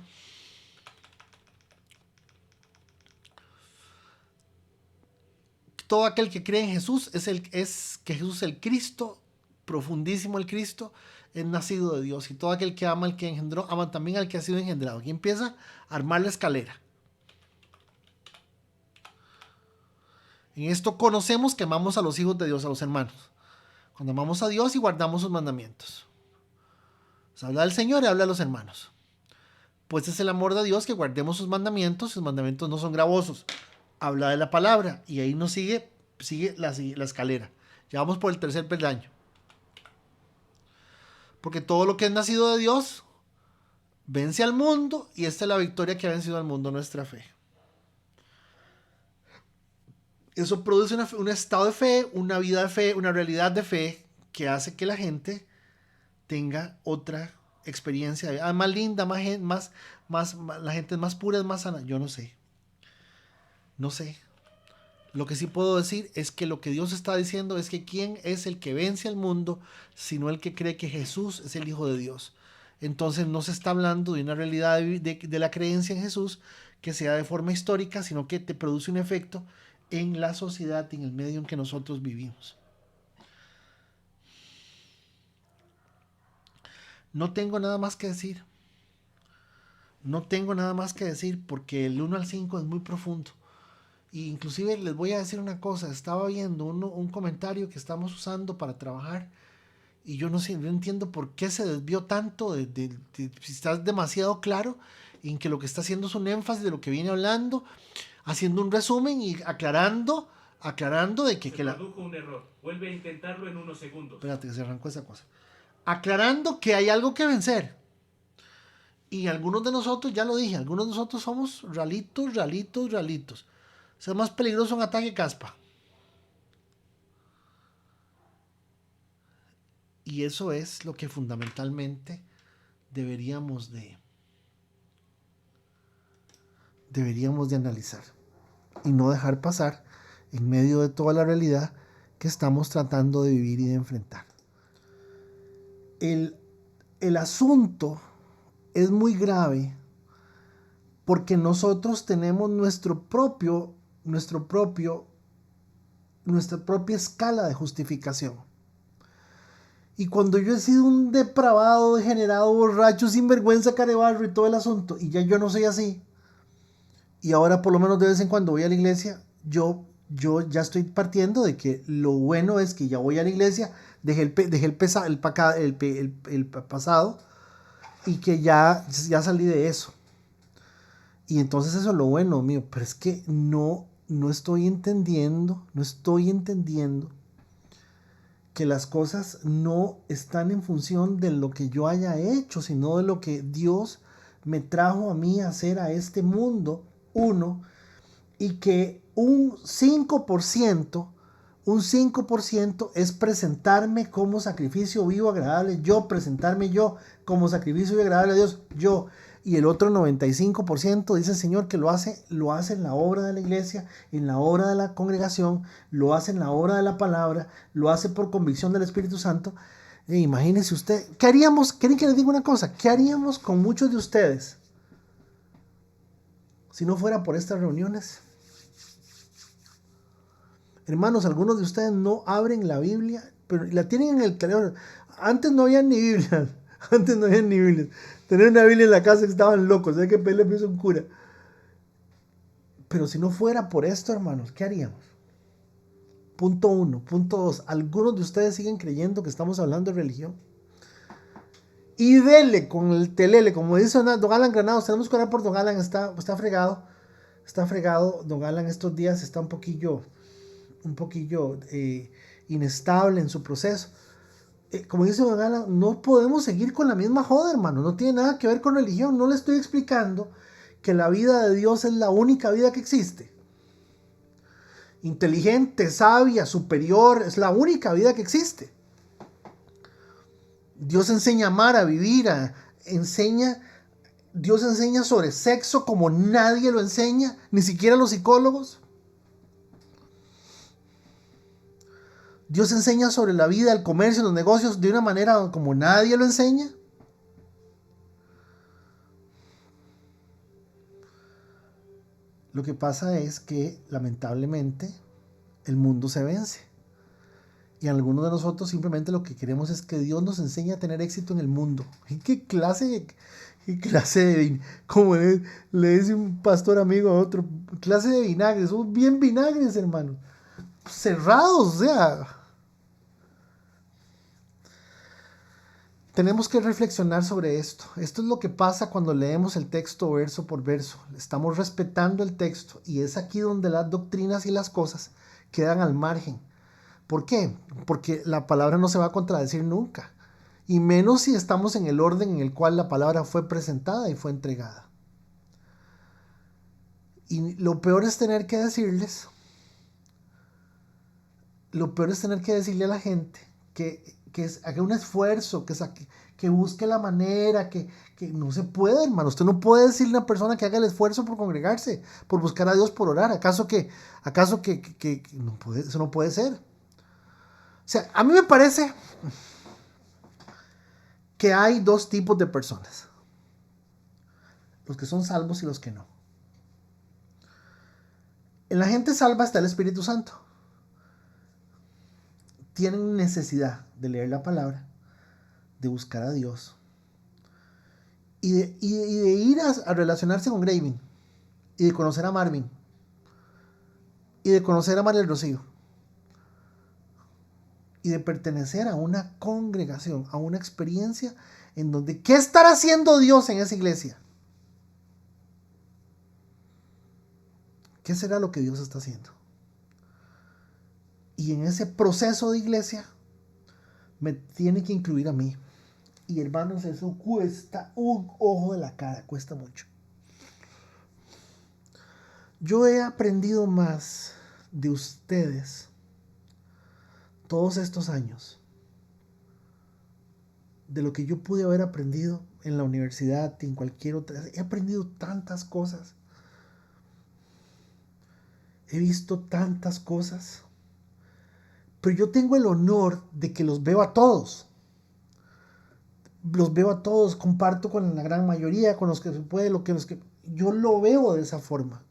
todo aquel que cree en Jesús es que Jesús es el Cristo, profundísimo el Cristo, es nacido de Dios. Y todo aquel que ama al que engendró, ama también al que ha sido engendrado. Aquí empieza a armar la escalera. En esto conocemos que amamos a los hijos de Dios, a los hermanos. Cuando amamos a Dios y guardamos sus mandamientos. Se habla del Señor y habla de los hermanos. Pues es el amor de Dios que guardemos sus mandamientos no son gravosos. Habla de la palabra y ahí nos sigue la escalera. Ya vamos por el tercer peldaño. Porque todo lo que es nacido de Dios vence al mundo y esta es la victoria que ha vencido al mundo, nuestra fe. Eso produce un estado de fe, una vida de fe, una realidad de fe que hace que la gente tenga otra experiencia, más linda, la gente es más pura, es más sana. Yo no sé. Lo que sí puedo decir es que lo que Dios está diciendo es que ¿quién es el que vence al mundo sino el que cree que Jesús es el Hijo de Dios? Entonces no se está hablando de una realidad de la creencia en Jesús que sea de forma histórica, sino que te produce un efecto en la sociedad, en el medio en que nosotros vivimos. No tengo nada más que decir. Porque el 1 al 5 es muy profundo. Y inclusive les voy a decir una cosa, estaba viendo un comentario que estamos usando para trabajar y yo no entiendo por qué se desvió tanto si está demasiado claro en que lo que está haciendo es un énfasis de lo que viene hablando, haciendo un resumen y aclarando de que... Se produjo un error, vuelve a intentarlo en unos segundos. Espérate que se arrancó esa cosa. Aclarando que hay algo que vencer. Y algunos de nosotros, ya lo dije, algunos de nosotros somos ralitos. O sea, es más peligroso un ataque caspa. Y eso es lo que fundamentalmente deberíamos de analizar. Y no dejar pasar en medio de toda la realidad que estamos tratando de vivir y de enfrentar. El asunto es muy grave porque nosotros tenemos nuestra propia escala de justificación. Y cuando yo he sido un depravado, degenerado, borracho, sinvergüenza, carebarro y todo el asunto, y ya yo no soy así, y ahora por lo menos de vez en cuando voy a la iglesia, yo ya estoy partiendo de que lo bueno es que ya voy a la iglesia, dejé el pasado, y que ya salí de eso. Y entonces eso es lo bueno mío, pero es que no estoy entendiendo que las cosas no están en función de lo que yo haya hecho, sino de lo que Dios me trajo a mí a hacer a este mundo, y que un 5% es presentarme como sacrificio vivo, agradable, presentarme yo como sacrificio vivo, agradable a Dios, y el otro 95% dice el Señor que lo hace en la obra de la iglesia, en la obra de la congregación, lo hace en la obra de la palabra, lo hace por convicción del Espíritu Santo. Imagínense usted, ¿qué haríamos? ¿Quieren que les diga una cosa? ¿Qué haríamos con muchos de ustedes si no fuera por estas reuniones? Hermanos, algunos de ustedes no abren la Biblia, pero la tienen en el teléfono. Antes no había ni Biblia. Tener una Biblia en la casa estaban locos. Hay que pedirle permiso a un cura. Pero si no fuera por esto, hermanos, ¿qué haríamos? Punto 1. Punto 2. Algunos de ustedes siguen creyendo que estamos hablando de religión. Y dele con el telele, como dice don Alan Granados. Tenemos que orar por don Alan. Está fregado. Don Alan estos días está un poquillo inestable en su proceso. Como dice don Alan, no podemos seguir con la misma joda, hermano. No tiene nada que ver con religión. No le estoy explicando que la vida de Dios es la única vida que existe. inteligente, sabia, superior, es la única vida que existe. Dios enseña a amar, a vivir, Dios enseña sobre sexo como nadie lo enseña, ni siquiera los psicólogos. Dios enseña sobre la vida, el comercio, los negocios de una manera como nadie lo enseña. Lo que pasa es que, lamentablemente, el mundo se vence. Y algunos de nosotros simplemente lo que queremos es que Dios nos enseñe a tener éxito en el mundo. ¿Qué clase de, como le dice un pastor amigo a otro, clase de vinagres? Somos bien vinagres, hermanos. Cerrados, o sea. Tenemos que reflexionar sobre esto. Esto es lo que pasa cuando leemos el texto verso por verso. Estamos respetando el texto y es aquí donde las doctrinas y las cosas quedan al margen. ¿Por qué? Porque la palabra no se va a contradecir nunca. Y menos si estamos en el orden en el cual la palabra fue presentada y fue entregada. Y lo peor es tener que decirle a la gente que haga un esfuerzo, que busque la manera, que no se puede, hermano. Usted no puede decirle a una persona que haga el esfuerzo por congregarse, por buscar a Dios, por orar. ¿Acaso que no puede, eso no puede ser? O sea, a mí me parece que hay dos tipos de personas. Los que son salvos y los que no. En la gente salva está el Espíritu Santo. Tienen necesidad de leer la palabra, de buscar a Dios y de ir a relacionarse con Graving y de conocer a Marvin y de conocer a María del Rocío y de pertenecer a una congregación, a una experiencia en donde ¿qué estará haciendo Dios en esa iglesia? ¿Qué será lo que Dios está haciendo? Y en ese proceso de iglesia me tiene que incluir a mí. Y hermanos, eso cuesta un ojo de la cara, cuesta mucho. Yo he aprendido más de ustedes todos estos años de lo que yo pude haber aprendido en la universidad y en cualquier otra. He aprendido tantas cosas. He visto tantas cosas. Pero yo tengo el honor de que los veo a todos. Los veo a todos, comparto con la gran mayoría, con los que se puede, yo lo veo de esa forma.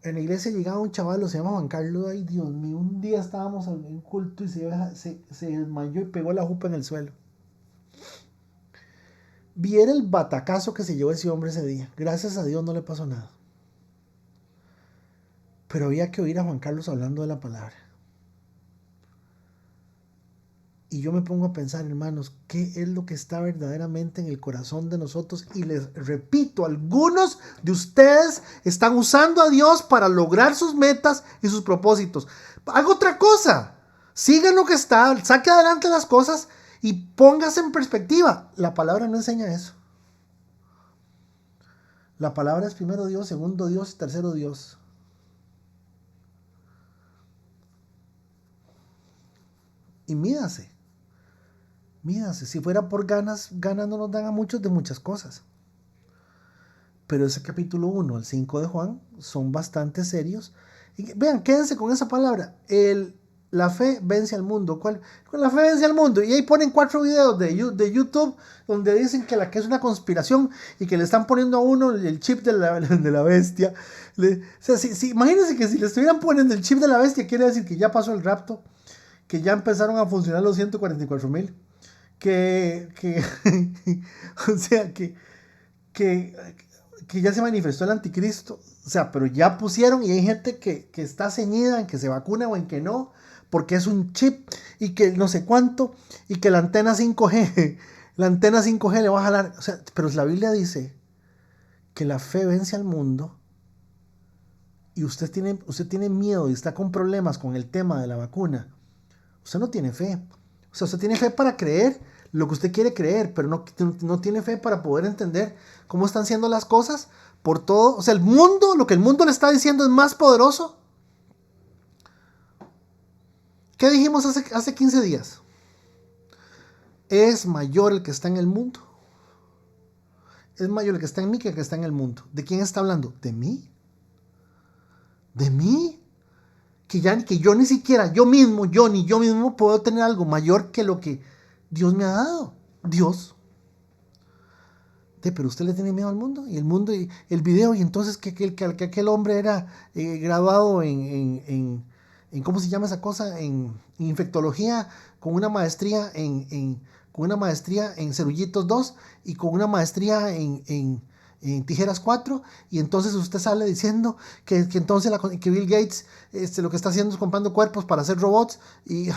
En la iglesia llegaba un chaval, se llama Juan Carlos, ay Dios mío, un día estábamos en un culto y se desmayó y pegó la jupa en el suelo. Viera el batacazo que se llevó ese hombre ese día. Gracias a Dios no le pasó nada. Pero había que oír a Juan Carlos hablando de la palabra. Y yo me pongo a pensar, hermanos, ¿qué es lo que está verdaderamente en el corazón de nosotros? Y les repito, algunos de ustedes están usando a Dios para lograr sus metas y sus propósitos. Haga otra cosa. Sigan lo que está, saque adelante las cosas y póngase en perspectiva. La palabra no enseña eso. La palabra es primero Dios, segundo Dios y tercero Dios. Y mídase. Si fuera por ganas no nos dan a muchos de muchas cosas. Pero ese capítulo 1 al 5 de Juan son bastante serios. Y vean, quédense con esa palabra. La fe vence al mundo. ¿Cuál? La fe vence al mundo. Y ahí ponen 4 videos de YouTube donde dicen que es una conspiración y que le están poniendo a uno el chip de la bestia. Imagínense que si le estuvieran poniendo el chip de la bestia, quiere decir que ya pasó el rapto, que ya empezaron a funcionar los 144,000. O sea, que ya se manifestó el anticristo. O sea, pero ya pusieron y hay gente que está ceñida en que se vacuna o en que no, porque es un chip y que no sé cuánto, y que la antena 5G le va a jalar. O sea, pero la Biblia dice que la fe vence al mundo y usted tiene miedo y está con problemas con el tema de la vacuna. Usted no tiene fe. O sea, usted tiene fe para creer lo que usted quiere creer, pero no tiene fe para poder entender cómo están siendo las cosas por todo. O sea, el mundo, lo que el mundo le está diciendo es más poderoso. ¿Qué dijimos hace 15 días? Es mayor el que está en el mundo. Es mayor el que está en mí que el que está en el mundo. ¿De quién está hablando? ¿De mí? ¿De mí? Que yo ni siquiera, yo mismo puedo tener algo mayor que lo que Dios me ha dado. Dios. Pero usted le tiene miedo al mundo. Y el mundo, y el video, y entonces que aquel hombre era graduado en ¿cómo se llama esa cosa? En infectología, con una maestría con una maestría en Cerullitos 2 y con una maestría en Tijeras 4, y entonces usted sale diciendo que entonces que Bill Gates lo que está haciendo es comprando cuerpos para hacer robots, y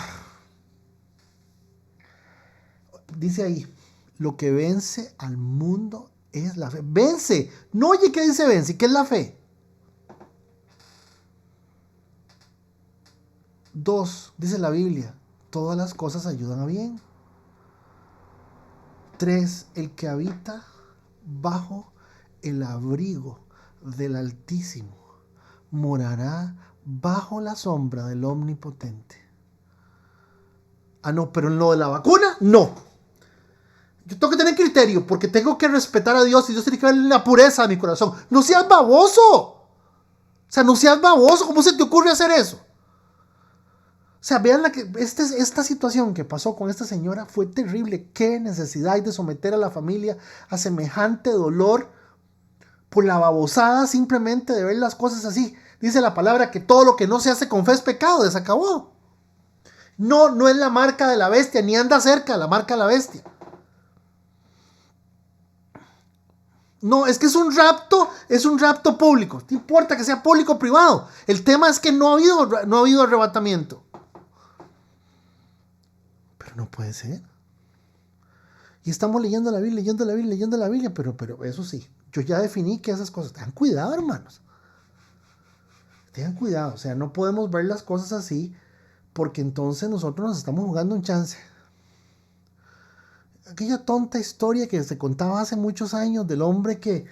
dice ahí, lo que vence al mundo es la fe. Vence, no oye qué dice vence, ¿qué es la fe? 2, dice la Biblia, todas las cosas ayudan a bien. 3, el que habita bajo el abrigo del Altísimo morará bajo la sombra del Omnipotente. Ah, no, pero en lo de la vacuna, no. Yo tengo que tener criterio porque tengo que respetar a Dios y Dios tiene que ver la pureza de mi corazón. No seas baboso. O sea, no seas baboso. ¿Cómo se te ocurre hacer eso? O sea, vean esta situación que pasó con esta señora fue terrible. Qué necesidad hay de someter a la familia a semejante dolor por la babosada simplemente de ver las cosas así. Dice la palabra que todo lo que no se hace con fe es pecado, se acabó. No es la marca de la bestia, ni anda cerca de la marca de la bestia. No, es que es un rapto público. No importa que sea público o privado. El tema es que no ha habido arrebatamiento. Pero no puede ser. Y estamos leyendo la Biblia, pero eso sí, yo ya definí que esas cosas, tengan cuidado, hermanos. Tengan cuidado, o sea, no podemos ver las cosas así, porque entonces nosotros nos estamos jugando un chance. Aquella tonta historia que se contaba hace muchos años del hombre que,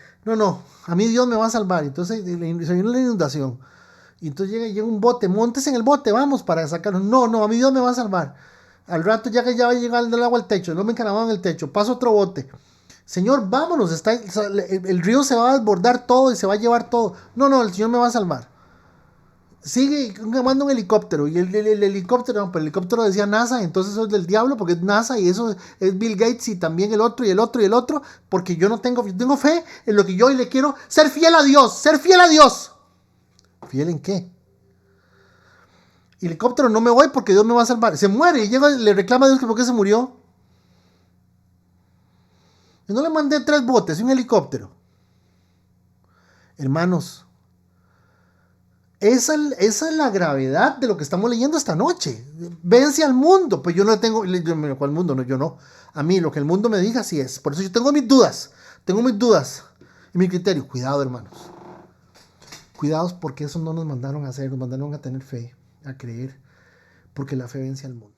a mí Dios me va a salvar. Entonces se vino la inundación. Y entonces llega un bote, móntese en el bote, vamos, para sacarlo. No, a mí Dios me va a salvar. Al rato ya va a llegar el agua al techo, el hombre encaramado en el techo, pasa otro bote. Señor, vámonos, el río se va a desbordar todo y se va a llevar todo. No, el Señor me va a salvar. Sigue llamando un helicóptero, y el helicóptero, pero el helicóptero decía NASA, entonces eso es del diablo, porque es NASA, y eso es Bill Gates, y también el otro, porque yo tengo fe en lo que yo le quiero ser fiel a Dios. ¿Fiel en qué? Helicóptero, no me voy porque Dios me va a salvar. Se muere y le reclama a Dios que por qué se murió. Yo no le mandé 3 botes y un helicóptero. Hermanos, esa es la gravedad de lo que estamos leyendo esta noche. Vence al mundo. Pues yo no tengo, ¿cuál mundo? No, yo no. A mí lo que el mundo me diga así es. Por eso yo tengo mis dudas. Y mi criterio. Cuidado, hermanos. Cuidados, porque eso no nos mandaron a hacer. Nos mandaron a tener fe, a creer. Porque la fe vence al mundo.